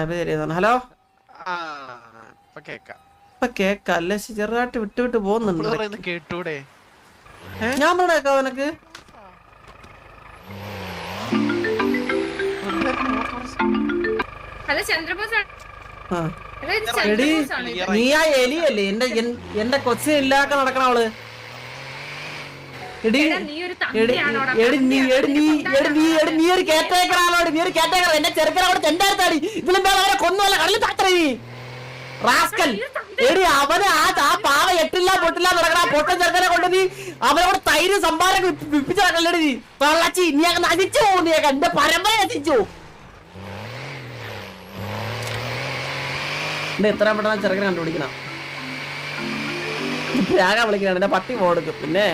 Hello ഇപ്പൊ കേക്കല്ലേ ചെറുതായിട്ട് വിട്ട് പോകുന്നുണ്ട്. കേട്ടൂടെ? ഞാൻ പറഞ്ഞേക്കാം നിനക്ക്. നീ ആ എലിയല്ലേ എന്റെ കൊച്ചിനെ ഇല്ലാക്ക നടക്കണ അവള്. നീ ഒരു കേറ്റേക്കറാളോട്, നീ ഒരു കേറ്റേക്കറ. എന്റെ ചെറുക്കനോട് ചെണ്ടാർത്താടി. ഇതിലും പേര് അവരെ കൊന്നുവല്ല കടലിൽ താത്തറി റാസ്കൽ. എടി അവന് ആ പാവ എട്ടില്ല പൊട്ടില്ല നടക്കണ പൊട്ടൻ ചെറുക്കനെ കൊണ്ട് നീ അവനോട് തൈര് സംഭാരം വിപ്പിച്ച് നടക്കല്ലേടി നീ വെള്ളച്ചി. നീ അങ്ങ് നശിച്ചു പോകും. നീ എന്റെ പരമ്പര നശിച്ചു. എത്രയും പെട്ടെന്ന് ചെറുക്കനെ കണ്ടുപിടിക്കണം. രാഗ വിളിക്കണം. എന്റെ പട്ടി പോടുക്കും പിന്നെ.